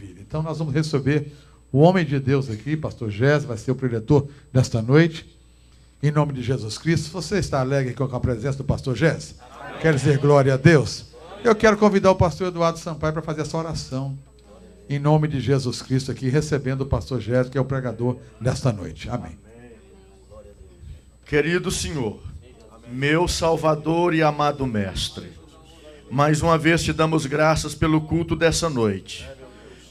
Maravilha. Então nós vamos receber o homem de Deus aqui, pastor Gés, vai ser o preletor desta noite. Em nome de Jesus Cristo. Você está alegre com a presença do pastor Gés? Quer dizer glória a Deus? Eu quero convidar o pastor Eduardo Sampaio para fazer essa oração. Em nome de Jesus Cristo aqui, recebendo o pastor Gés, que é o pregador desta noite. Amém. Querido Senhor, meu Salvador e amado Mestre, mais uma vez te damos graças pelo culto dessa noite.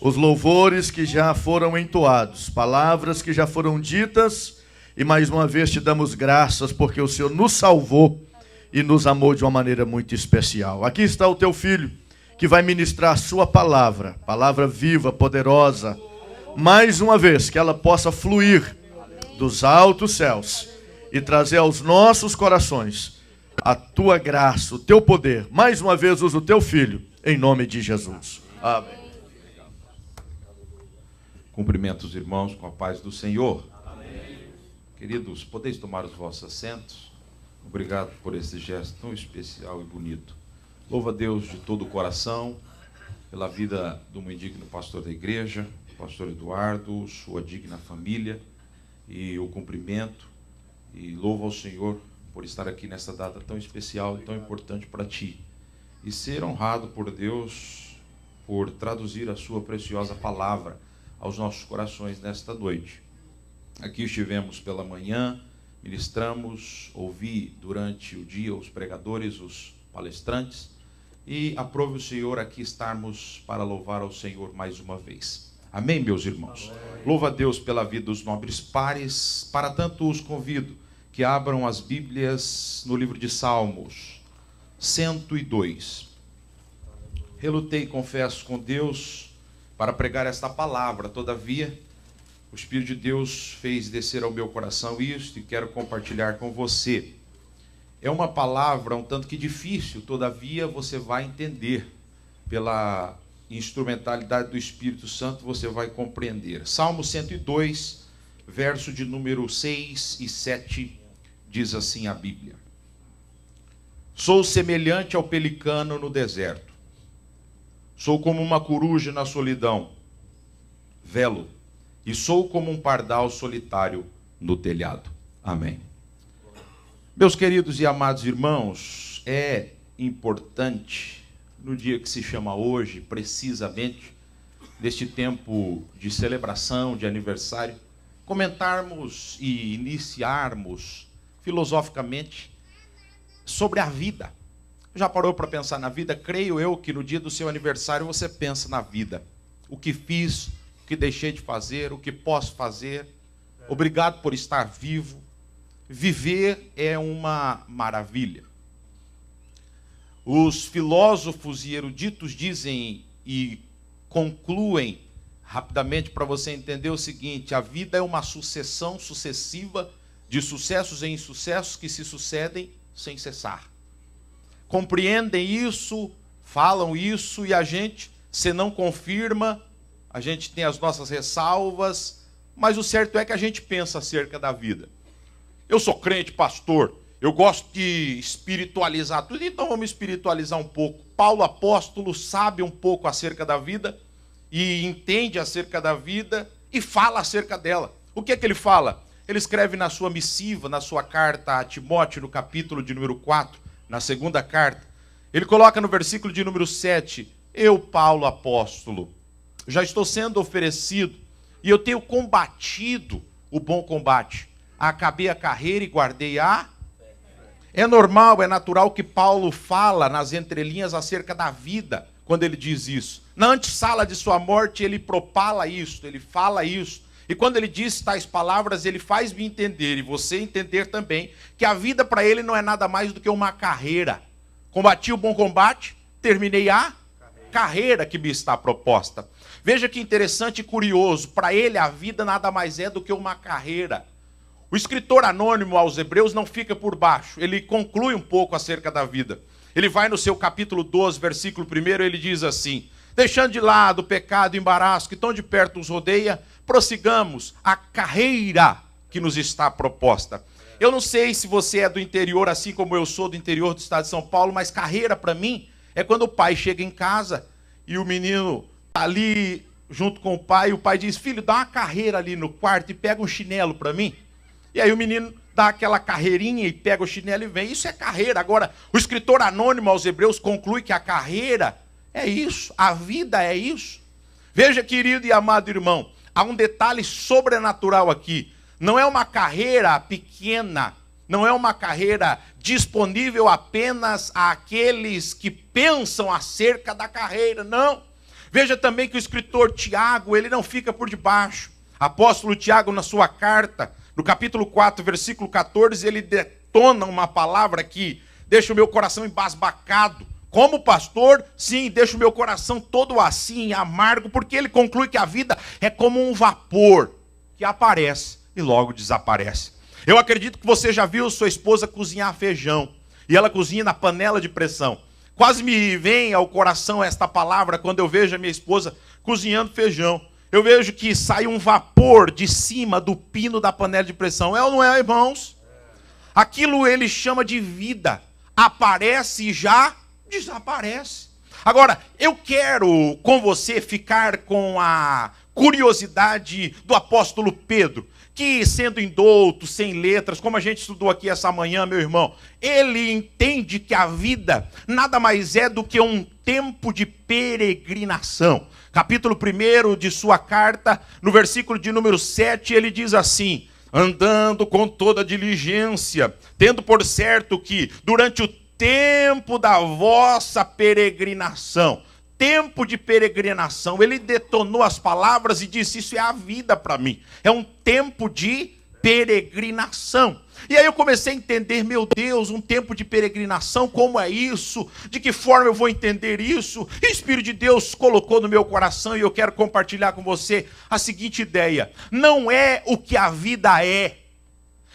Os louvores que já foram entoados, palavras que já foram ditas, e mais uma vez te damos graças porque o Senhor nos salvou e nos amou de uma maneira muito especial. Aqui está o teu filho que vai ministrar a sua palavra, palavra viva, poderosa. Mais uma vez que ela possa fluir dos altos céus e trazer aos nossos corações a tua graça, o teu poder. Mais uma vez usa o teu filho, em nome de Jesus. Amém. Cumprimento os irmãos com a paz do Senhor. Amém. Queridos, podeis tomar os vossos assentos. Obrigado por esse gesto tão especial e bonito. Louvo a Deus de todo o coração pela vida do muito digno pastor da igreja, pastor Eduardo, sua digna família, e o cumprimento. E louvo ao Senhor por estar aqui nessa data tão especial e tão importante para ti. E ser honrado por Deus por traduzir a sua preciosa palavra aos nossos corações nesta noite. Aqui estivemos pela manhã, ministramos, ouvi durante o dia os pregadores, os palestrantes, e aprove o Senhor aqui estarmos para louvar ao Senhor mais uma vez. Amém, meus irmãos? Louva a Deus pela vida dos nobres pares. Para tanto os convido que abram as Bíblias no livro de Salmos 102. Relutei, confesso, com Deus para pregar esta palavra, todavia o Espírito de Deus fez descer ao meu coração isto e quero compartilhar com você. É uma palavra um tanto que difícil, todavia você vai entender. Pela instrumentalidade do Espírito Santo você vai compreender. Salmo 102, verso de número 6 e 7, diz assim a Bíblia: Sou semelhante ao pelicano no deserto. Sou como uma coruja na solidão, velo, e sou como um pardal solitário no telhado. Amém. Meus queridos e amados irmãos, é importante, no dia que se chama hoje, precisamente, neste tempo de celebração, de aniversário, comentarmos e iniciarmos filosoficamente sobre a vida. Já parou para pensar na vida? Creio eu que no dia do seu aniversário você pensa na vida. O que fiz, o que deixei de fazer, o que posso fazer. Obrigado por estar vivo. Viver é uma maravilha. Os filósofos e eruditos dizem e concluem rapidamente para você entender o seguinte: a vida é uma sucessão sucessiva de sucessos e insucessos que se sucedem sem cessar. Compreendem isso, falam isso, e a gente, se não confirma, a gente tem as nossas ressalvas, mas o certo é que a gente pensa acerca da vida. Eu sou crente, pastor, eu gosto de espiritualizar tudo, então vamos espiritualizar um pouco. Paulo apóstolo sabe um pouco acerca da vida, e entende acerca da vida, e fala acerca dela. O que é que ele fala? Ele escreve na sua missiva, na sua carta a Timóteo, no capítulo de número 4, na segunda carta, ele coloca no versículo de número 7, eu, Paulo, apóstolo, já estou sendo oferecido, e eu tenho combatido o bom combate, acabei a carreira e guardei a... É normal, é natural que Paulo fala nas entrelinhas acerca da vida, quando ele diz isso. Na antessala de sua morte, ele propala isso, ele fala isso. E quando ele diz tais palavras, ele faz-me entender, e você entender também, que a vida para ele não é nada mais do que uma carreira. Combati o bom combate, terminei a carreira que me está proposta. Veja que interessante e curioso, para ele a vida nada mais é do que uma carreira. O escritor anônimo aos Hebreus não fica por baixo, ele conclui um pouco acerca da vida. Ele vai no seu capítulo 12, versículo 1, ele diz assim: deixando de lado o pecado e o embaraço que tão de perto nos rodeia, prossigamos a carreira que nos está proposta. Eu não sei se você é do interior, assim como eu sou do interior do estado de São Paulo, mas carreira para mim é quando o pai chega em casa e o menino está ali junto com o pai diz, filho, dá uma carreira ali no quarto e pega um chinelo para mim. E aí o menino dá aquela carreirinha e pega o chinelo e vem. Isso é carreira. Agora, o escritor anônimo aos Hebreus conclui que a carreira é isso, a vida é isso. Veja, querido e amado irmão, há um detalhe sobrenatural aqui. Não é uma carreira pequena, não é uma carreira disponível apenas àqueles que pensam acerca da carreira, não. Veja também que o escritor Tiago, ele não fica por debaixo. Apóstolo Tiago, na sua carta, no capítulo 4, versículo 14, ele detona uma palavra que deixa o meu coração embasbacado. Como pastor, sim, deixa o meu coração todo assim, amargo, porque ele conclui que a vida é como um vapor que aparece e logo desaparece. Eu acredito que você já viu sua esposa cozinhar feijão, e ela cozinha na panela de pressão. Quase me vem ao coração esta palavra quando eu vejo a minha esposa cozinhando feijão. Eu vejo que sai um vapor de cima do pino da panela de pressão. É ou não é, irmãos? Aquilo ele chama de vida. Aparece e já desaparece. Agora, eu quero com você ficar com a curiosidade do apóstolo Pedro, que sendo indouto, sem letras, como a gente estudou aqui essa manhã, meu irmão, ele entende que a vida nada mais é do que um tempo de peregrinação. Capítulo 1 de sua carta, no versículo de número 7, ele diz assim, andando com toda diligência, tendo por certo que durante o tempo da vossa peregrinação, tempo de peregrinação, ele detonou as palavras e disse, isso é a vida para mim, é um tempo de peregrinação. E aí eu comecei a entender, meu Deus, um tempo de peregrinação, como é isso? De que forma eu vou entender isso? E o Espírito de Deus colocou no meu coração e eu quero compartilhar com você a seguinte ideia. Não é o que a vida é,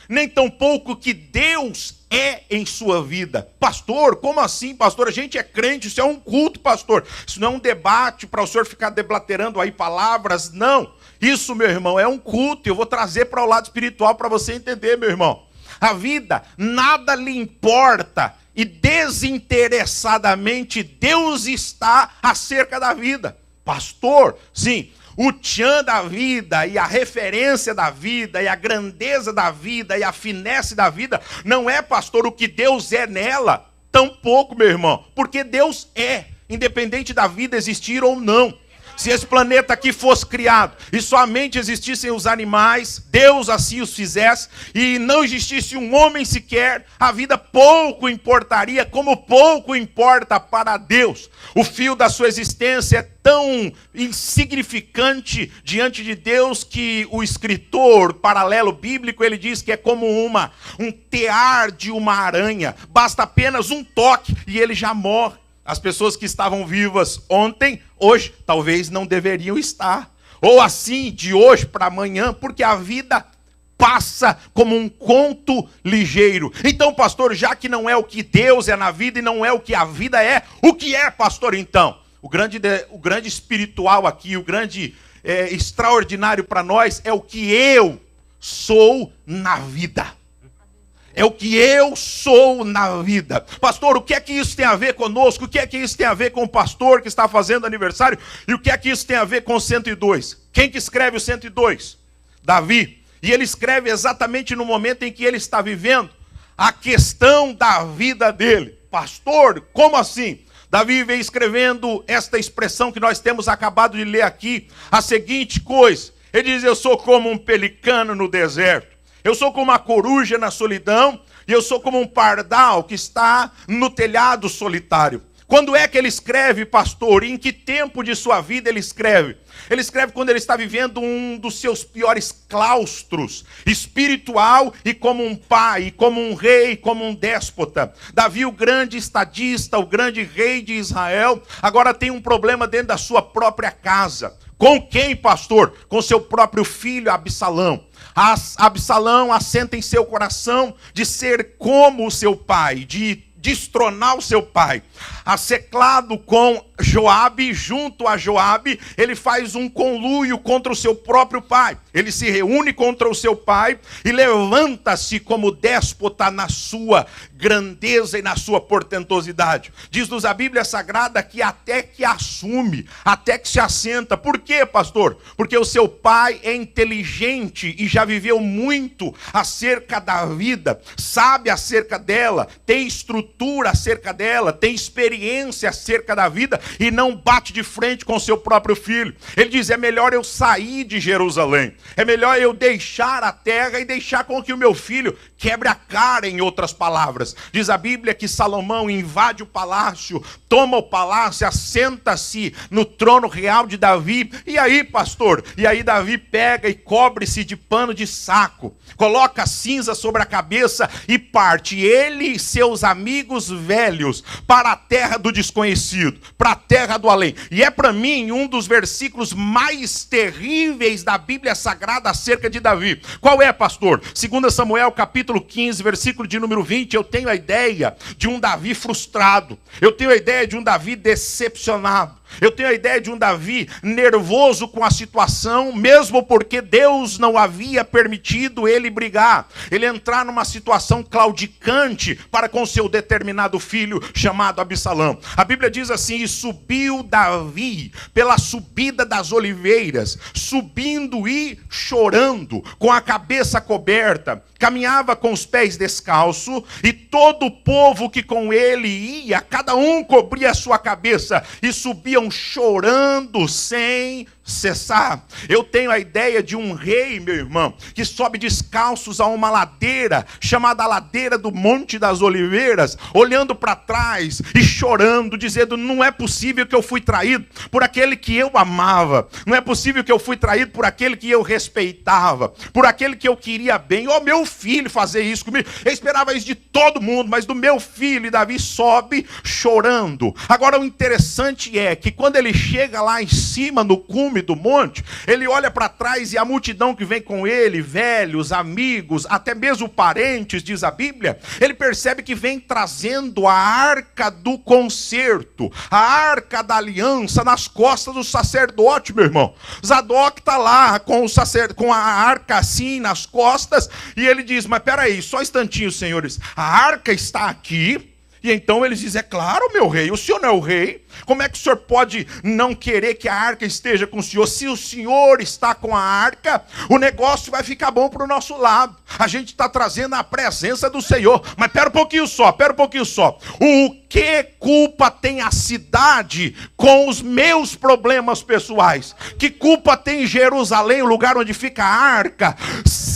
nem tampouco o que Deus é em sua vida. Pastor, como assim, pastor? A gente é crente, isso é um culto, pastor. Isso não é um debate para o senhor ficar deblaterando aí palavras, não. Isso, meu irmão, é um culto. Eu vou trazer para o lado espiritual para você entender, meu irmão. A vida, nada lhe importa e desinteressadamente Deus está acerca da vida. Pastor, sim, o tchan da vida e a referência da vida e a grandeza da vida e a finesse da vida não é, pastor, o que Deus é nela, tampouco, meu irmão, porque Deus é, independente da vida existir ou não. Se esse planeta aqui fosse criado e somente existissem os animais, Deus assim os fizesse, e não existisse um homem sequer, a vida pouco importaria, como pouco importa para Deus. O fio da sua existência é tão insignificante diante de Deus que o escritor paralelo bíblico, ele diz que é como um tear de uma aranha. Basta apenas um toque e ele já morre. As pessoas que estavam vivas ontem, hoje, talvez não deveriam estar. Ou assim, de hoje para amanhã, porque a vida passa como um conto ligeiro. Então, pastor, já que não é o que Deus é na vida e não é o que a vida é, o que é, pastor, então? O grande espiritual aqui, o grande extraordinário para nós é o que eu sou na vida. É o que eu sou na vida. Pastor, o que é que isso tem a ver conosco? O que é que isso tem a ver com o pastor que está fazendo aniversário? E o que é que isso tem a ver com o 102? Quem que escreve o 102? Davi. E ele escreve exatamente no momento em que ele está vivendo a questão da vida dele. Pastor, como assim? Davi vem escrevendo esta expressão que nós temos acabado de ler aqui, a seguinte coisa. Ele diz, eu sou como um pelicano no deserto. Eu sou como uma coruja na solidão e eu sou como um pardal que está no telhado solitário. Quando é que ele escreve, pastor? Em que tempo de sua vida ele escreve? Ele escreve quando ele está vivendo um dos seus piores claustros, espiritual e como um pai, como um rei, como um déspota. Davi, o grande estadista, o grande rei de Israel, agora tem um problema dentro da sua própria casa. Com quem, pastor? Com seu próprio filho Absalão. Absalão assenta em seu coração de ser como o seu pai, de destronar o seu pai. asseclado com Joabe, junto a Joabe, ele faz um conluio contra o seu próprio pai. Ele se reúne contra o seu pai e levanta-se como déspota na sua grandeza e na sua portentosidade. Diz-nos a Bíblia Sagrada que até que assume, até que se assenta. Por quê, pastor? Porque o seu pai é inteligente e já viveu muito acerca da vida, sabe acerca dela, tem estrutura acerca dela, tem experiência acerca da vida e não bate de frente com seu próprio filho. Ele diz: é melhor eu sair de Jerusalém, é melhor eu deixar a terra e deixar com que o meu filho quebre a cara, em outras palavras. Diz a Bíblia que Salomão invade o palácio, toma o palácio, assenta-se no trono real de Davi. E aí, pastor? E aí Davi pega e cobre-se de pano de saco, coloca cinza sobre a cabeça e parte, ele e seus amigos velhos, para a terra do desconhecido, para a terra do além. E é para mim um dos versículos mais terríveis da Bíblia Sagrada acerca de Davi. Qual é, pastor? 2 Samuel capítulo 15, versículo de número 20, eu tenho a ideia de um Davi frustrado, eu tenho a ideia de um Davi decepcionado, eu tenho a ideia de um Davi nervoso com a situação, mesmo porque Deus não havia permitido ele brigar, ele entrar numa situação claudicante para com seu determinado filho chamado Absalão. A Bíblia diz assim: e subiu Davi pela subida das oliveiras, subindo e chorando, com a cabeça coberta, caminhava com os pés descalços, e todo o povo que com ele ia, cada um cobria a sua cabeça, e subiam chorando sem cessar. Eu tenho a ideia de um rei, meu irmão, que sobe descalços a uma ladeira, chamada ladeira do Monte das Oliveiras, olhando para trás e chorando, dizendo: não é possível que eu fui traído por aquele que eu amava, não é possível que eu fui traído por aquele que eu respeitava, por aquele que eu queria bem. Ó, meu filho fazer isso comigo, eu esperava isso de todo mundo, mas do meu filho. E Davi sobe chorando. Agora, o interessante é que quando ele chega lá em cima, no cume do monte, ele olha para trás e a multidão que vem com ele, velhos, amigos, até mesmo parentes, diz a Bíblia, ele percebe que vem trazendo a arca do concerto, a arca da aliança nas costas do sacerdote, meu irmão. Zadok está lá com a arca assim nas costas, e ele diz: mas peraí, só um instantinho, senhores, a arca está aqui. E então eles dizem: é claro, meu rei, o senhor não é o rei? Como é que o senhor pode não querer que a arca esteja com o senhor? Se o senhor está com a arca, o negócio vai ficar bom para o nosso lado. A gente está trazendo a presença do Senhor. Mas pera um pouquinho só. O que culpa tem a cidade com os meus problemas pessoais? Que culpa tem Jerusalém, o lugar onde fica a arca,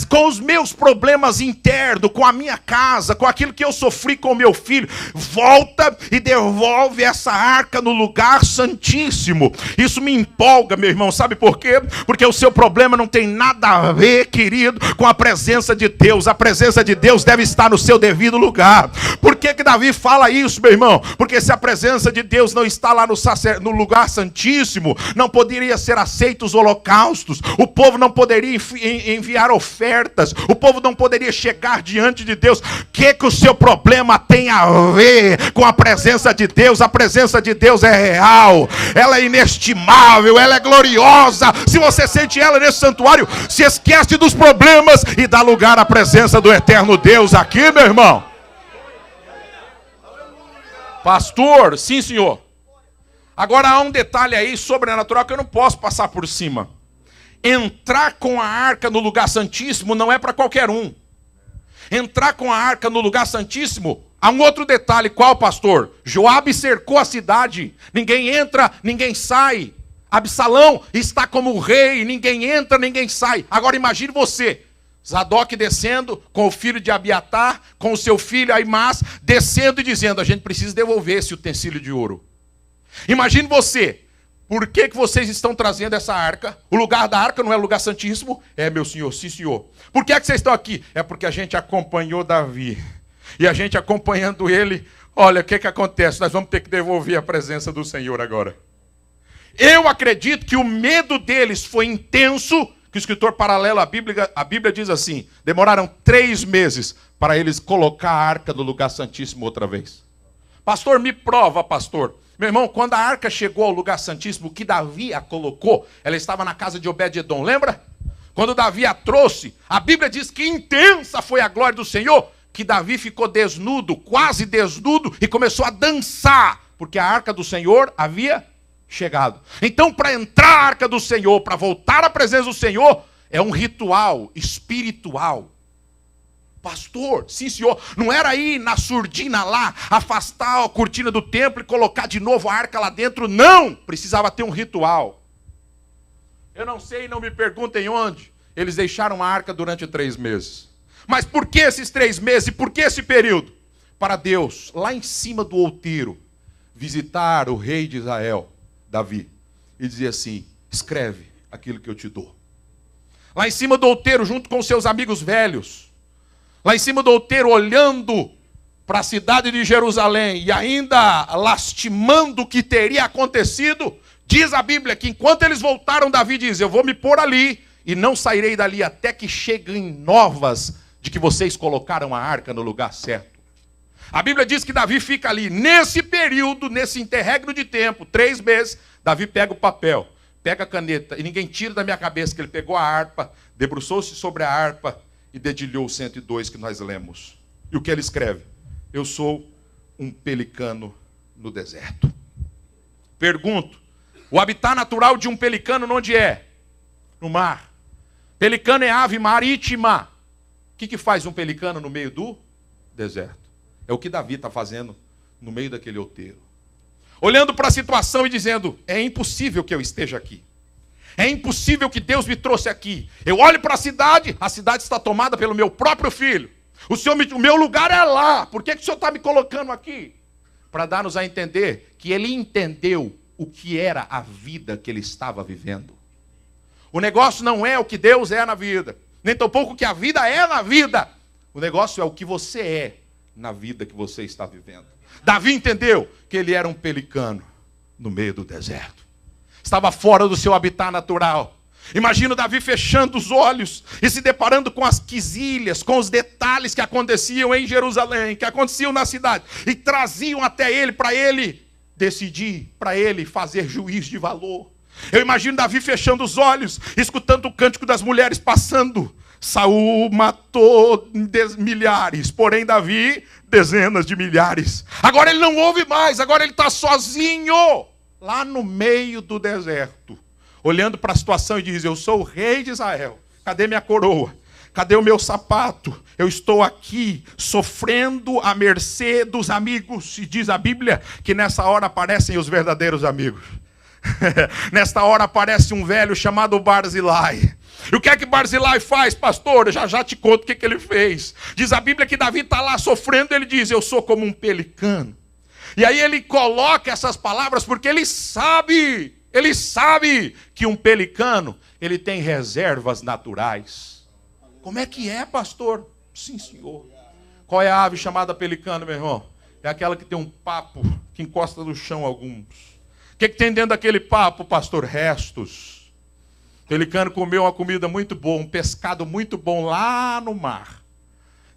com os meus problemas internos, com a minha casa, com aquilo que eu sofri com meu filho? Volta e devolve essa arca no lugar santíssimo. Isso me empolga, meu irmão. Sabe por quê? Porque o seu problema não tem nada a ver, querido, com a presença de Deus. A presença de Deus deve estar no seu devido lugar. Por que Davi fala isso, meu irmão? Porque se a presença de Deus não está lá no lugar santíssimo, não poderia ser aceitos os holocaustos, o povo não poderia enviar ofertas, o povo não poderia chegar diante de Deus. O que o seu problema tem a ver com a presença de Deus? A presença de Deus é real, ela é inestimável, ela é gloriosa. Se você sente ela nesse santuário, se esquece dos problemas e dá lugar à presença do eterno Deus aqui, meu irmão. Pastor, sim, senhor. Agora há um detalhe aí sobrenatural que eu não posso passar por cima. Entrar com a arca no lugar santíssimo não é para qualquer um. Entrar com a arca no lugar santíssimo, há um outro detalhe. Qual, pastor? Joabe cercou a cidade, ninguém entra, ninguém sai. Absalão está como rei, ninguém entra, ninguém sai. Agora imagine você, Zadok descendo com o filho de Abiatar, com o seu filho Aimás, descendo e dizendo: a gente precisa devolver esse utensílio de ouro. Imagine você, por que vocês estão trazendo essa arca? O lugar da arca não é o lugar santíssimo? É, meu senhor, sim, senhor. Por que vocês estão aqui? É porque a gente acompanhou Davi. E a gente acompanhando ele, olha, o que acontece? Nós vamos ter que devolver a presença do Senhor agora. Eu acredito que o medo deles foi intenso, que o escritor paralelo à Bíblia diz assim: demoraram 3 meses para eles colocar a arca no lugar santíssimo outra vez. Pastor, me prova, pastor. Meu irmão, quando a arca chegou ao lugar santíssimo, que Davi a colocou, ela estava na casa de Obed-edom, lembra? Quando Davi a trouxe, a Bíblia diz que intensa foi a glória do Senhor, que Davi ficou desnudo, quase desnudo, e começou a dançar, porque a arca do Senhor havia chegado. Então, para entrar a arca do Senhor, para voltar à presença do Senhor, é um ritual espiritual. Pastor, sim senhor, não era ir na surdina lá, afastar a cortina do templo e colocar de novo a arca lá dentro, não, precisava ter um ritual. Eu não sei, não me perguntem onde, eles deixaram a arca durante 3 meses. Mas por que esses 3 meses e por que esse período? Para Deus, lá em cima do outeiro, visitar o rei de Israel, Davi, e dizer assim, escreve aquilo que eu te dou. Lá em cima do outeiro, junto com seus amigos velhos, lá em cima do outeiro, olhando para a cidade de Jerusalém e ainda lastimando o que teria acontecido, diz a Bíblia que enquanto eles voltaram, Davi diz, eu vou me pôr ali e não sairei dali até que cheguem novas de que vocês colocaram a arca no lugar certo. A Bíblia diz que Davi fica ali, nesse período, nesse interregno de tempo, 3 meses, Davi pega o papel, pega a caneta, e ninguém tira da minha cabeça que ele pegou a harpa, debruçou-se sobre a harpa, e dedilhou o 102 que nós lemos. E o que ele escreve? Eu sou um pelicano no deserto. Pergunto, o habitat natural de um pelicano onde é? No mar. Pelicano é ave marítima. O que faz um pelicano no meio do deserto? É o que Davi está fazendo no meio daquele outeiro. Olhando para a situação e dizendo, é impossível que eu esteja aqui. É impossível que Deus me trouxe aqui. Eu olho para a cidade está tomada pelo meu próprio filho. O meu lugar é lá. Por que o Senhor está me colocando aqui? Para dar-nos a entender que ele entendeu o que era a vida que ele estava vivendo. O negócio não é o que Deus é na vida, nem tampouco o que a vida é na vida. O negócio é o que você é na vida que você está vivendo. Davi entendeu que ele era um pelicano no meio do deserto. Estava fora do seu habitat natural. Imagina Davi fechando os olhos e se deparando com as quesilhas, com os detalhes que aconteciam em Jerusalém, que aconteciam na cidade, e traziam até ele, para ele decidir, para ele fazer juízo de valor. Eu imagino Davi fechando os olhos, escutando o cântico das mulheres passando. Saul matou milhares, porém Davi, dezenas de milhares. Agora ele não ouve mais, agora ele está sozinho, lá no meio do deserto, olhando para a situação e diz, eu sou o rei de Israel, cadê minha coroa? Cadê o meu sapato? Eu estou aqui sofrendo à mercê dos amigos. E diz a Bíblia que nessa hora aparecem os verdadeiros amigos. Nesta hora aparece um velho chamado Barzilai. E o que é que Barzilai faz, pastor? Eu já te conto o que ele fez. Diz a Bíblia que Davi está lá sofrendo, ele diz, eu sou como um pelicano. E aí ele coloca essas palavras porque ele sabe que um pelicano, ele tem reservas naturais. Como é que é, pastor? Sim, senhor. Qual é a ave chamada pelicano, meu irmão? É aquela que tem um papo que encosta no chão alguns. O que tem dentro daquele papo, pastor? Restos. O pelicano comeu uma comida muito boa, um pescado muito bom lá no mar.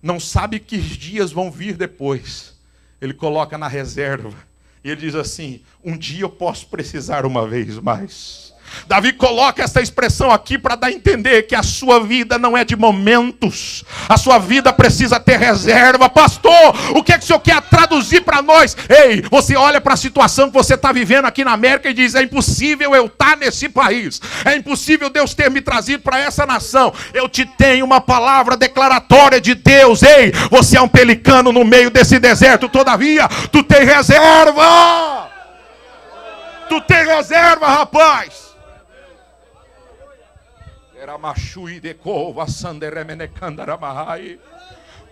Não sabe que dias vão vir depois. Ele coloca na reserva. E ele diz assim, um dia eu posso precisar uma vez mais. Davi coloca essa expressão aqui para dar a entender que a sua vida não é de momentos. A sua vida precisa ter reserva. Pastor, o que é que o senhor quer traduzir para nós? Ei, você olha para a situação que você está vivendo aqui na América e diz, é impossível eu estar nesse país. É impossível Deus ter me trazido para essa nação. Eu te tenho uma palavra declaratória de Deus. Ei, você é um pelicano no meio desse deserto. Todavia, tu tem reserva. Tu tem reserva, rapaz.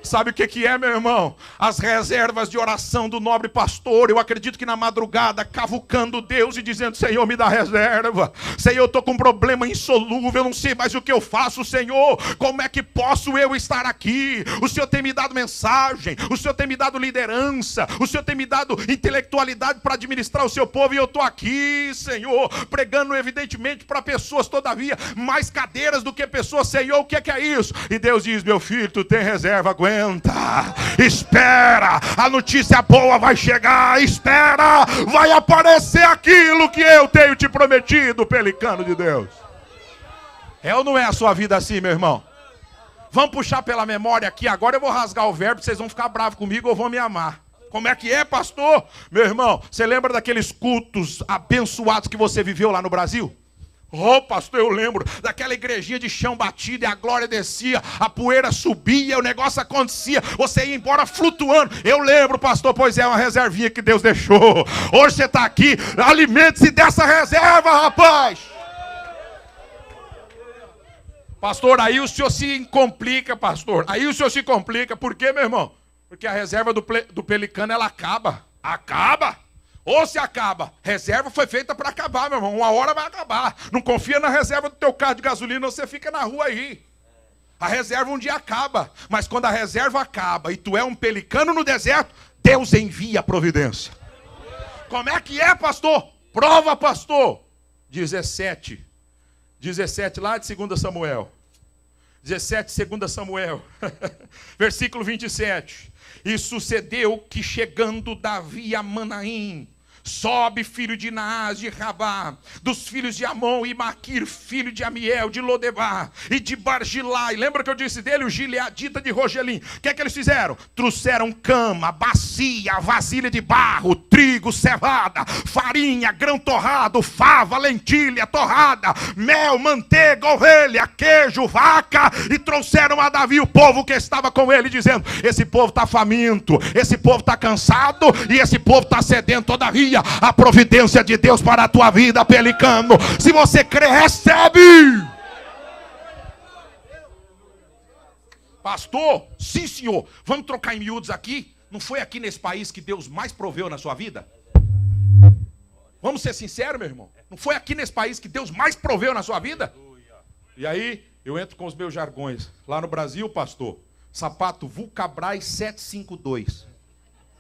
Sabe o que é, meu irmão? As reservas de oração do nobre pastor. Eu acredito que na madrugada, cavucando Deus e dizendo, Senhor, me dá reserva. Senhor, eu estou com um problema insolúvel, eu não sei mais o que eu faço, Senhor. Como é que posso eu estar aqui? O Senhor tem me dado mensagem, o Senhor tem me dado liderança, o Senhor tem me dado intelectualidade para administrar o seu povo, e eu estou aqui, Senhor, pregando evidentemente para pessoas, todavia, mais cadeiras do que pessoas. Senhor, o que é isso? E Deus diz, meu filho, tu tem reserva, aguenta. aguenta, espera, a notícia boa vai chegar, espera, vai aparecer aquilo que eu tenho te prometido, pelicano de Deus. É ou não é a sua vida assim, meu irmão? Vamos puxar pela memória aqui, agora eu vou rasgar o verbo, vocês vão ficar bravos comigo ou vão me amar. Como é que é, pastor? Meu irmão, você lembra daqueles cultos abençoados que você viveu lá no Brasil? Oh, pastor, eu lembro daquela igrejinha de chão batido e a glória descia, a poeira subia, o negócio acontecia, você ia embora flutuando. Eu lembro, pastor, pois é uma reservinha que Deus deixou. Hoje você está aqui, alimente-se dessa reserva, rapaz. Pastor, aí o senhor se complica, pastor. Aí o senhor se complica. Por quê, meu irmão? Porque a reserva do pelicano, ela acaba. Acaba. Ou se acaba. Reserva foi feita para acabar, meu irmão. Uma hora vai acabar. Não confia na reserva do teu carro de gasolina, você fica na rua aí. A reserva um dia acaba. Mas quando a reserva acaba e tu é um pelicano no deserto, Deus envia a providência. Como é que é, pastor? Prova, pastor. 17 lá de 2 Samuel. 17, 2 Samuel. Versículo 27. E sucedeu que chegando Davi a Manaim, sobe filho de Naás de Rabá, dos filhos de Amon, e Maquir, filho de Amiel, de Lodebar, e de Barzilai. Lembra que eu disse dele? O gileadita de Rogelim. O que é que eles fizeram? Trouxeram cama, bacia, vasilha de barro, trigo, cevada, farinha, grão torrado, fava, lentilha, torrada, mel, manteiga, ovelha, queijo, vaca, e trouxeram a Davi o povo que estava com ele, dizendo: esse povo está faminto, esse povo está cansado, e esse povo está sedento. Todavia, a providência de Deus para a tua vida, pelicano. Se você crê, recebe. Pastor, sim senhor. Vamos trocar em miúdos aqui. Não foi aqui nesse país que Deus mais proveu na sua vida? Vamos ser sinceros, meu irmão. Não foi aqui nesse país que Deus mais proveu na sua vida? E aí, eu entro com os meus jargões. Lá no Brasil, pastor, sapato Vulcabras 752.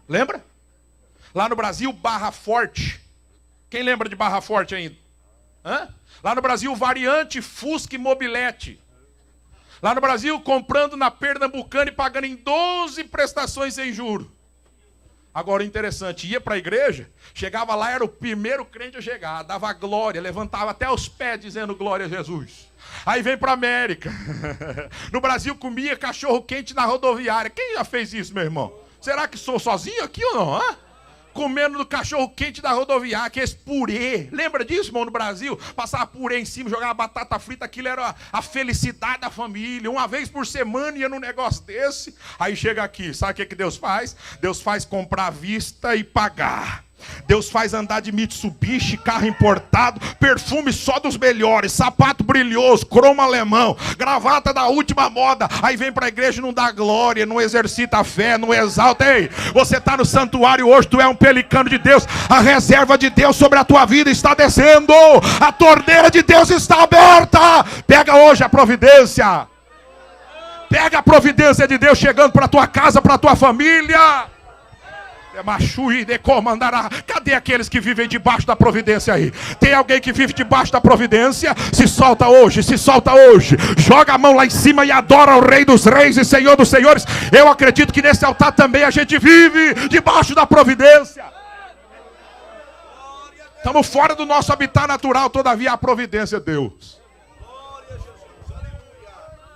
Lembra? Lá no Brasil, Barra Forte. Quem lembra de Barra Forte ainda? Hã? Lá no Brasil, Variante, Fusca e Mobilete. Lá no Brasil, comprando na Pernambucana e pagando em 12 prestações sem juros. Agora, interessante, ia para a igreja, chegava lá, era o primeiro crente a chegar, dava glória, levantava até os pés dizendo glória a Jesus. Aí vem para a América. No Brasil, comia cachorro quente na rodoviária. Quem já fez isso, meu irmão? Será que sou sozinho aqui ou não? Hã? Comendo no cachorro quente da rodoviária, que é esse purê. Lembra disso, irmão, no Brasil? Passava purê em cima, jogava batata frita, aquilo era a felicidade da família. Uma vez por semana ia num negócio desse. Aí chega aqui, sabe o que Deus faz? Deus faz comprar à vista e pagar. Deus faz andar de Mitsubishi, carro importado, perfume só dos melhores, sapato brilhoso, cromo alemão, gravata da última moda. Aí vem para a igreja e não dá glória, não exercita a fé, não exalta. Ei, você está no santuário hoje, tu é um pelicano de Deus. A reserva de Deus sobre a tua vida está descendo, a torneira de Deus está aberta. Pega hoje a providência. Pega a providência de Deus chegando para a tua casa, para a tua família. Cadê aqueles que vivem debaixo da providência aí? Tem alguém que vive debaixo da providência? Se solta hoje, se solta hoje. Joga a mão lá em cima e adora o Rei dos Reis e Senhor dos Senhores. Eu acredito que nesse altar também a gente vive debaixo da providência. Estamos fora do nosso habitat natural, todavia a providência é Deus.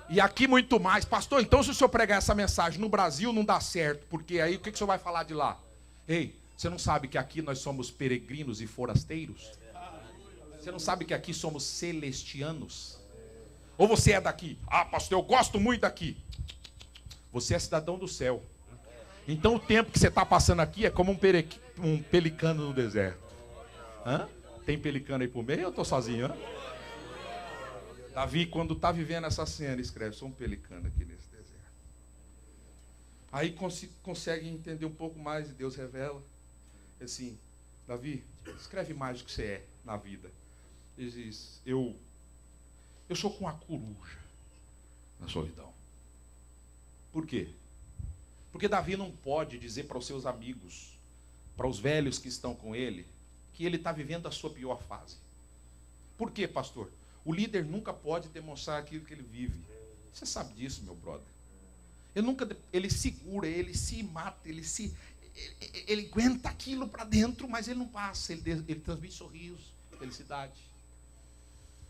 E aqui muito mais. Pastor, então se o senhor pregar essa mensagem no Brasil não dá certo, porque aí o que o senhor vai falar de lá? Ei, você não sabe que aqui nós somos peregrinos e forasteiros? Você não sabe que aqui somos celestianos? Ou você é daqui? Ah, pastor, eu gosto muito daqui. Você é cidadão do céu. Então o tempo que você está passando aqui é como um pelicano no deserto. Hã? Tem pelicano aí por meio ou eu estou sozinho? Hã? Davi, quando está vivendo essa cena, escreve: sou um pelicano aqui nesse deserto. Aí consegue entender um pouco mais e Deus revela. Assim, Davi, escreve mais do que você é na vida. Ele diz: eu sou com a coruja na solidão. Por quê? Porque Davi não pode dizer para os seus amigos, para os velhos que estão com ele, que ele está vivendo a sua pior fase. Por quê, pastor? O líder nunca pode demonstrar aquilo que ele vive. Você sabe disso, meu brother. Ele segura, ele se mata, ele aguenta aquilo para dentro, mas ele não passa, ele transmite sorriso, felicidade.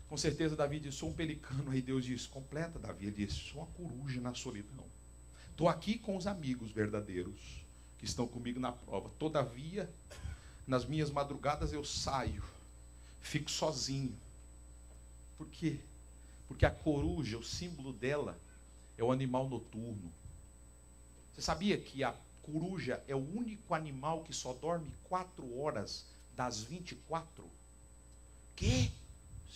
Com certeza Davi disse, sou um pelicano. Aí Deus diz, completa Davi. Ele disse, sou uma coruja na solidão. Estou aqui com os amigos verdadeiros que estão comigo na prova. Todavia, nas minhas madrugadas eu saio, fico sozinho. Por quê? Porque a coruja, o símbolo dela, é o animal noturno. Você sabia que a coruja é o único animal que só dorme 4 horas das 24? Quê?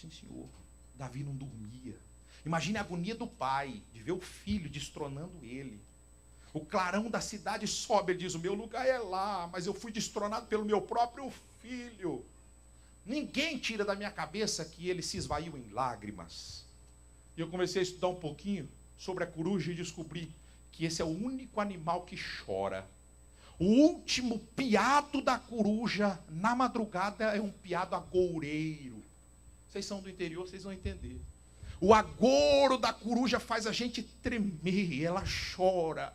Sim, senhor. Davi não dormia. Imagine a agonia do pai de ver o filho destronando ele. O clarão da cidade sobe, ele diz, o meu lugar é lá, mas eu fui destronado pelo meu próprio filho. Ninguém tira da minha cabeça que ele se esvaiu em lágrimas. E eu comecei a estudar um pouquinho sobre a coruja e descobri que esse é o único animal que chora. O último piado da coruja na madrugada é um piado agoureiro. Vocês são do interior, vocês vão entender. O agouro da coruja faz a gente tremer, ela chora.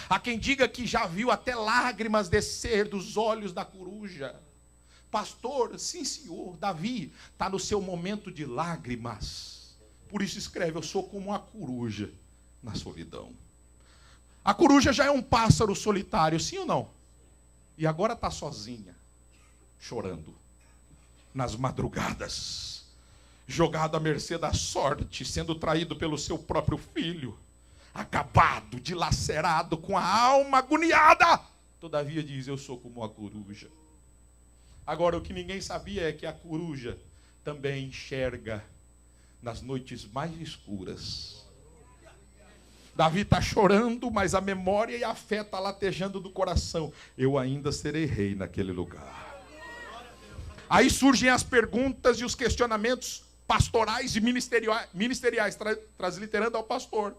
Há quem diga que já viu até lágrimas descer dos olhos da coruja. Pastor, sim senhor, Davi está no seu momento de lágrimas. Por isso escreve, eu sou como uma coruja na solidão. A coruja já é um pássaro solitário, sim ou não? E agora está sozinha, chorando, nas madrugadas, jogado à mercê da sorte, sendo traído pelo seu próprio filho, acabado, dilacerado, com a alma agoniada. Todavia diz, eu sou como uma coruja. Agora, o que ninguém sabia é que a coruja também enxerga nas noites mais escuras. Davi está chorando, mas a memória e a fé estão latejando do coração. Eu ainda serei rei naquele lugar. Aí surgem as perguntas e os questionamentos pastorais e ministeriais, transliterando ao pastor.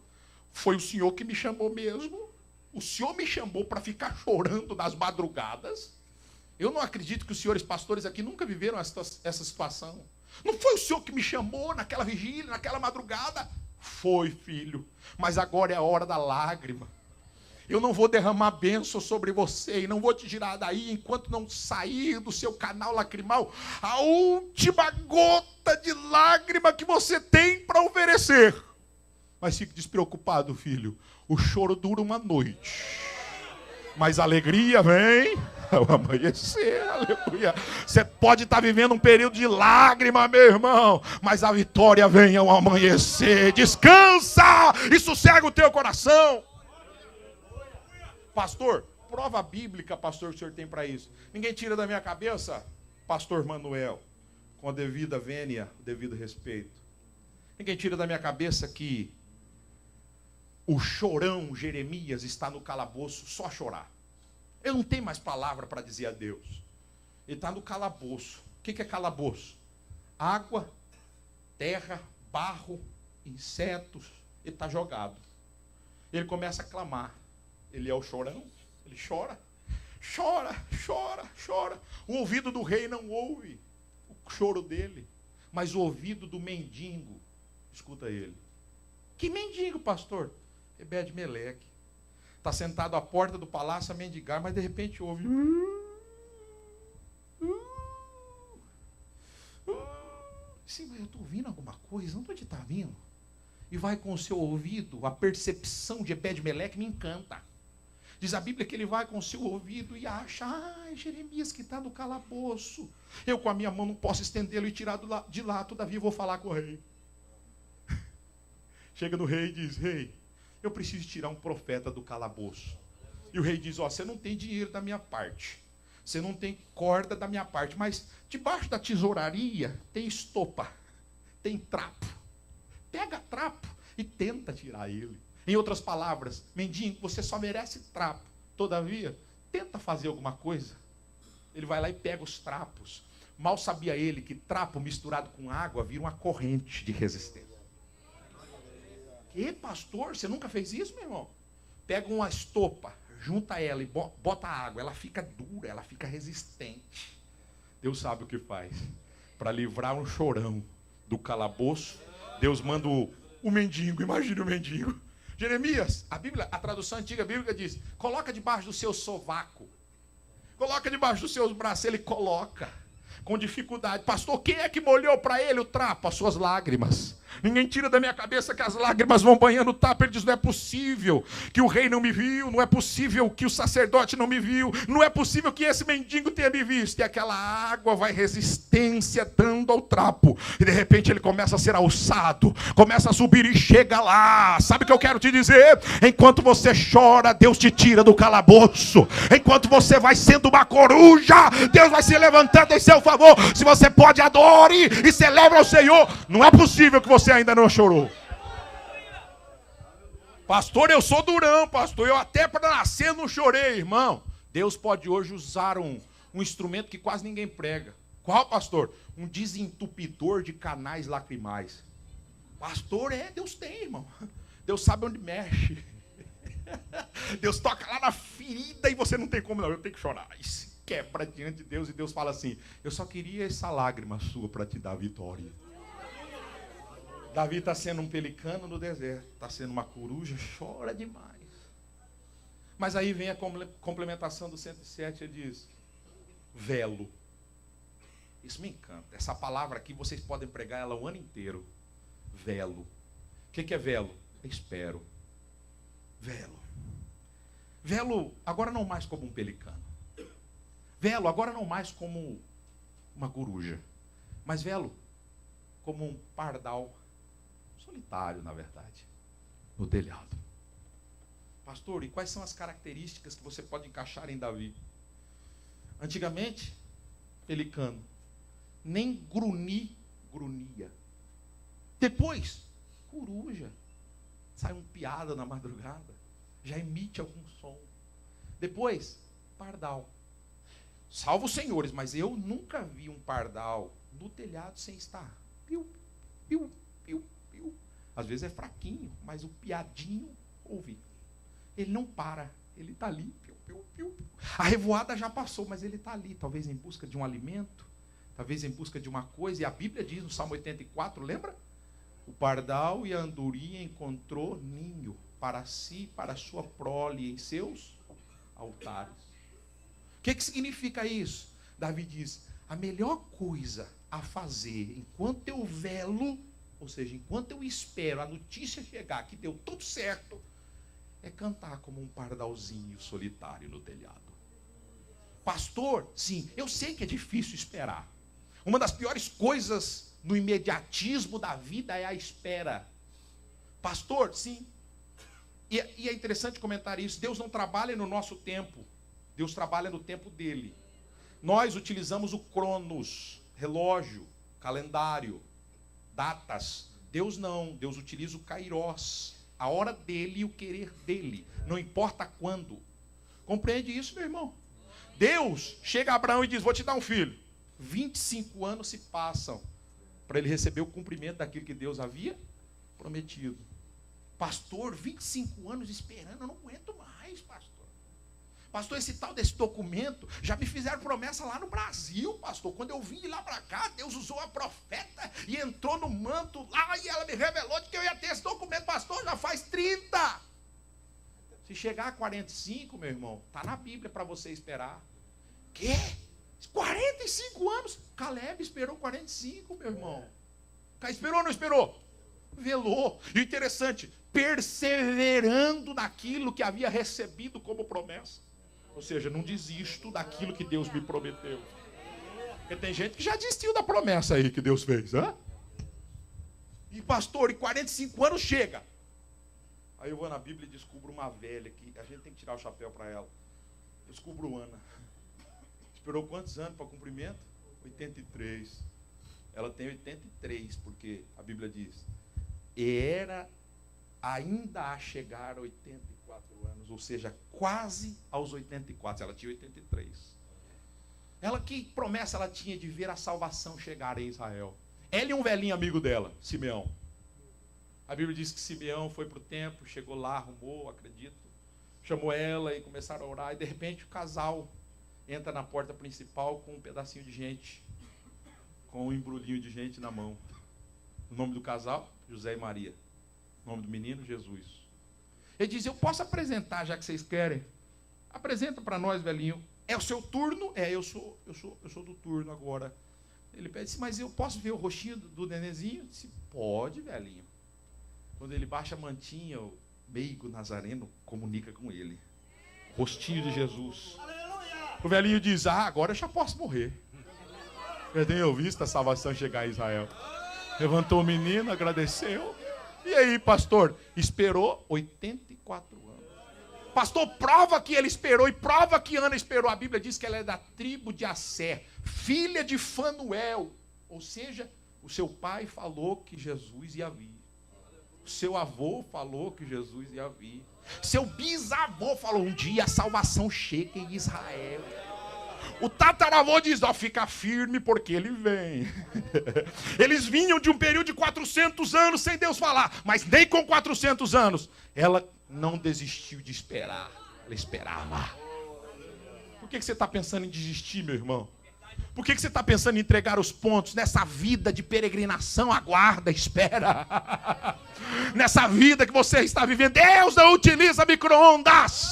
Foi o senhor que me chamou mesmo? O senhor me chamou para ficar chorando nas madrugadas? Eu não acredito que os senhores pastores aqui nunca viveram essa situação. Não foi o senhor que me chamou naquela vigília, naquela madrugada? Foi, filho. Mas agora é a hora da lágrima. Eu não vou derramar bênção sobre você e não vou te tirar daí enquanto não sair do seu canal lacrimal a última gota de lágrima que você tem para oferecer. Mas fique despreocupado, filho. O choro dura uma noite, mas a alegria vem ao amanhecer, aleluia. Você pode estar vivendo um período de lágrima, meu irmão, mas a vitória vem ao amanhecer. Descansa e sossega o teu coração. Pastor, prova bíblica, pastor, que o senhor tem para isso. Ninguém tira da minha cabeça, pastor Manuel, com a devida vênia, o devido respeito. Ninguém tira da minha cabeça que o chorão Jeremias está no calabouço só a chorar. Ele não tem mais palavra para dizer a Deus. Ele está no calabouço. O que é calabouço? Água, terra, barro, insetos. Ele está jogado. Ele começa a clamar. Ele é o chorão. Ele chora. Chora, chora, chora. O ouvido do rei não ouve o choro dele. Mas o ouvido do mendigo escuta ele. Que mendigo, pastor? Ebed-Meleque. Está sentado à porta do palácio a mendigar, mas de repente ouve. Sim, eu estou ouvindo alguma coisa, não estou te tá vindo. E vai com o seu ouvido, a percepção de Ebed-Meleque me encanta. Diz a Bíblia que ele vai com o seu ouvido e acha, Jeremias que está no calabouço. Eu com a minha mão não posso estendê-lo e tirar de lá, todavia vou falar com o rei. Chega no rei e diz, rei, eu preciso tirar um profeta do calabouço. E o rei diz, você não tem dinheiro da minha parte. Você não tem corda da minha parte. Mas debaixo da tesouraria tem estopa. Tem trapo. Pega trapo e tenta tirar ele. Em outras palavras, mendigo, você só merece trapo. Todavia, tenta fazer alguma coisa. Ele vai lá e pega os trapos. Mal sabia ele que trapo misturado com água vira uma corrente de resistência. Que pastor, você nunca fez isso, meu irmão? Pega uma estopa, junta ela e bota água, ela fica dura, ela fica resistente. Deus sabe o que faz. Para livrar um chorão do calabouço, Deus manda o mendigo, imagine o mendigo, Jeremias, a tradução antiga bíblica diz, coloca debaixo do seu sovaco. Coloca debaixo dos seus braços, ele coloca. Com dificuldade. Pastor, quem é que molhou para ele o trapo? As suas lágrimas. Ninguém tira da minha cabeça que as lágrimas vão banhando o trapo. Ele diz, não é possível que o rei não me viu, não é possível que o sacerdote não me viu, não é possível que esse mendigo tenha me visto. E aquela água vai resistência dando ao trapo. E de repente ele começa a ser alçado, começa a subir e chega lá. Sabe o que eu quero te dizer? Enquanto você chora, Deus te tira do calabouço. Enquanto você vai sendo uma coruja, Deus vai se levantando em seu favor. Se você pode, adore e celebre ao Senhor. Não é possível que você ainda não chorou. Pastor, eu sou durão, pastor. Eu até para nascer não chorei, irmão. Deus pode hoje usar um instrumento que quase ninguém prega. Qual, pastor? Um desentupidor de canais lacrimais. Pastor, Deus tem, irmão. Deus sabe onde mexe. Deus toca lá na ferida e você não tem como não. Eu tenho que chorar. Isso quebra diante de Deus e Deus fala assim, eu só queria essa lágrima sua para te dar vitória. Davi está sendo um pelicano no deserto, está sendo uma coruja, chora demais. Mas aí vem a complementação do 107, ele diz, velo. Isso me encanta. Essa palavra aqui, vocês podem pregar ela o ano inteiro. Velo. O que é velo? Espero. Velo. Velo, agora não mais como um pelicano. Velo, agora não mais como uma coruja. Mas velo como um pardal. Solitário, na verdade, no telhado. Pastor, e quais são as características que você pode encaixar em Davi? Antigamente, pelicano, nem grunhia. Depois, coruja. Sai um piada na madrugada, já emite algum som. Depois, pardal. Salvo os senhores, mas eu nunca vi um pardal no telhado sem estar. Piu, piu, piu. Às vezes é fraquinho, mas o piadinho ouvi. Ele não para, ele está ali. Piu, piu, piu. A revoada já passou, mas ele está ali, talvez em busca de um alimento, talvez em busca de uma coisa. E a Bíblia diz no Salmo 84, lembra? O pardal e a andorinha encontrou ninho para si, para a sua prole em seus altares. O que significa isso? Davi diz, a melhor coisa a fazer enquanto eu velo, ou seja, enquanto eu espero a notícia chegar que deu tudo certo, é cantar como um pardalzinho solitário no telhado. Pastor, sim, eu sei que é difícil esperar. Uma das piores coisas no imediatismo da vida é a espera. Pastor, sim. E é interessante comentar isso. Deus não trabalha no nosso tempo. Deus trabalha no tempo dele. Nós utilizamos o cronos, relógio, calendário, datas. Deus não, Deus utiliza o kairos, a hora dele e o querer dele, não importa quando. Compreende isso, meu irmão? Deus chega a Abraão e diz, vou te dar um filho. 25 anos se passam para ele receber o cumprimento daquilo que Deus havia prometido. Pastor, 25 anos esperando, eu não aguento mais, pastor. Pastor, esse tal desse documento, já me fizeram promessa lá no Brasil, pastor. Quando eu vim lá para cá, Deus usou a profeta e entrou no manto lá e ela me revelou de que eu ia ter esse documento. Pastor, já faz 30. Se chegar a 45, meu irmão, está na Bíblia para você esperar. Quê? 45 anos? Caleb esperou 45, meu irmão. Esperou ou não esperou? Velou. E interessante, perseverando naquilo que havia recebido como promessa. Ou seja, não desisto daquilo que Deus me prometeu. Porque tem gente que já desistiu da promessa aí que Deus fez. Hein? E pastor, em 45 anos chega. Aí eu vou na Bíblia e descubro uma velha que a gente tem que tirar o chapéu para ela. Eu descubro Ana. Esperou quantos anos para cumprimento? 83. Ela tem 83, porque a Bíblia diz, era ainda a chegar a 84 anos, ou seja, quase aos 84, ela tinha 83. Ela, que promessa ela tinha de ver a salvação chegar em Israel? Ela e um velhinho amigo dela, Simeão. A Bíblia diz que Simeão foi para o templo, chegou lá, arrumou, acredito, chamou ela e começaram a orar, e de repente o casal entra na porta principal com um pedacinho de gente, com um embrulhinho de gente na mão. O nome do casal, José e Maria. O nome do menino, Jesus. Ele diz, eu posso apresentar, já que vocês querem. Apresenta para nós, velhinho. É o seu turno? Eu sou do turno agora. Ele pede, mas eu posso ver o rostinho do nenenzinho? Disse, pode, velhinho. Quando ele baixa a mantinha, o meigo nazareno comunica com ele. Rostinho de Jesus. O velhinho diz, agora eu já posso morrer. Eu tenho visto a salvação chegar a Israel. Levantou o menino, agradeceu. E aí, pastor? Esperou 84 anos. Pastor, prova que ele esperou e prova que Ana esperou. A Bíblia diz que ela é da tribo de Assé, filha de Fanuel. Ou seja, o seu pai falou que Jesus ia vir. O seu avô falou que Jesus ia vir. Seu bisavô falou, um dia a salvação chega em Israel. O tataravô diz, fica firme porque ele vem. Eles vinham de um período de 400 anos sem Deus falar. Mas nem com 400 anos, ela não desistiu de esperar. Ela esperava. Por que você está pensando em desistir, meu irmão? Por que você está pensando em entregar os pontos nessa vida de peregrinação? Aguarda, espera. Nessa vida que você está vivendo, Deus não utiliza micro-ondas.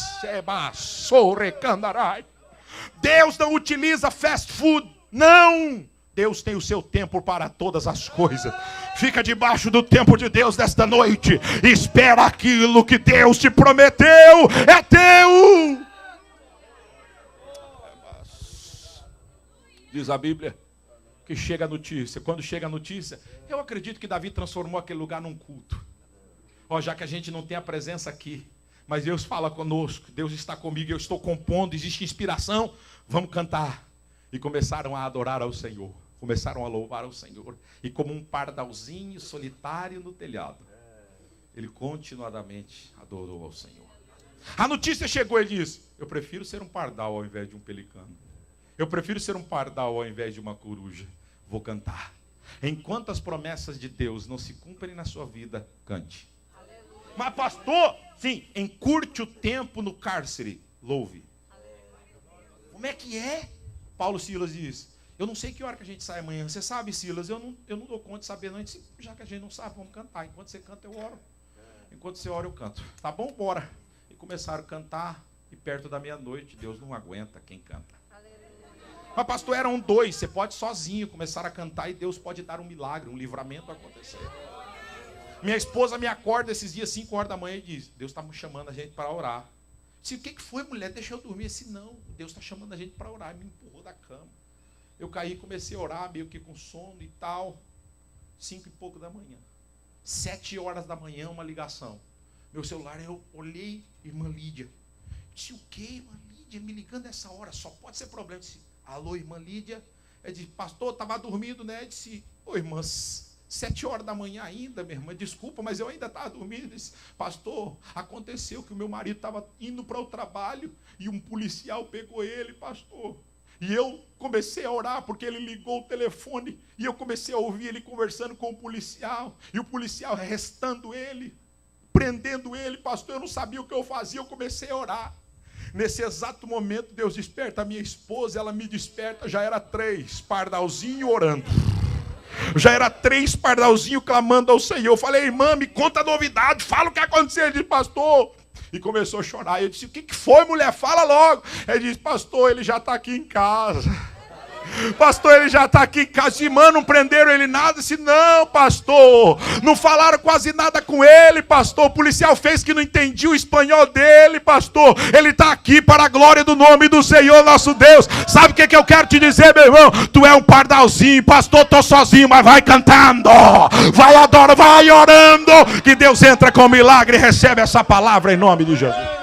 Deus não utiliza fast food. Não. Deus tem o seu tempo para todas as coisas. Fica debaixo do tempo de Deus nesta noite. Espera aquilo que Deus te prometeu. É teu. Diz a Bíblia que chega a notícia. Quando chega a notícia, eu acredito que Davi transformou aquele lugar num culto. Já que a gente não tem a presença aqui, mas Deus fala conosco, Deus está comigo, eu estou compondo, existe inspiração, vamos cantar. E começaram a adorar ao Senhor, começaram a louvar ao Senhor. E como um pardalzinho solitário no telhado, ele continuadamente adorou ao Senhor. A notícia chegou e disse, eu prefiro ser um pardal ao invés de um pelicano. Eu prefiro ser um pardal ao invés de uma coruja. Vou cantar. Enquanto as promessas de Deus não se cumprem na sua vida, cante. Mas pastor, sim, encurte o tempo no cárcere, louve. Como é que é? Paulo Silas diz, eu não sei que hora que a gente sai amanhã. Você sabe, Silas, eu não dou conta de saber não. Disse, já que a gente não sabe, vamos cantar. Enquanto você canta, eu oro. Enquanto você ora, eu canto. Tá bom? Bora. E começaram a cantar, e perto da meia-noite, Deus não aguenta quem canta. Mas pastor, eram dois, você pode sozinho começar a cantar e Deus pode dar um milagre, um livramento acontecer. Minha esposa me acorda esses dias, 5 horas da manhã, e diz, Deus está me chamando a gente para orar. Disse, o que foi, mulher? Deixa eu dormir. Disse, não, Deus está chamando a gente para orar. E me empurrou da cama. Eu caí e comecei a orar, meio que com sono e tal. 5 e pouco da manhã. 7 horas da manhã, uma ligação. Meu celular, eu olhei, irmã Lídia. Disse, o que, irmã Lídia? Me ligando essa hora, só pode ser problema. Disse, alô, irmã Lídia. Ele disse, pastor, estava dormindo, né? Eu disse, ô, irmãs, 7 horas da manhã ainda, minha irmã, desculpa, mas eu ainda estava dormindo. Ele disse, pastor, aconteceu que o meu marido estava indo para o trabalho e um policial pegou ele, pastor. E eu comecei a orar porque ele ligou o telefone e eu comecei a ouvir ele conversando com o policial e o policial arrestando ele, prendendo ele, pastor. Eu não sabia o que eu fazia, eu comecei a orar. Nesse exato momento, Deus desperta a minha esposa, ela me desperta, já era 3, pardalzinho orando. Já era 3 pardalzinho clamando ao Senhor. Eu falei, irmã, me conta a novidade, fala o que aconteceu. Ele disse, pastor, e começou a chorar. Eu disse, o que foi, mulher? Fala logo. Ele disse, pastor, ele já está aqui em casa. Pastor, ele já está aqui em casa. Irmã, não prenderam ele nada? Eu disse, não, pastor, não falaram quase nada com ele, pastor. O policial fez que não entendia o espanhol dele, pastor. Ele está aqui para a glória do nome do Senhor nosso Deus. Sabe o que eu quero te dizer, meu irmão? Tu é um pardalzinho, pastor, estou sozinho, mas vai cantando, vai adorando, vai orando, que Deus entra com milagre e recebe essa palavra em nome de Jesus.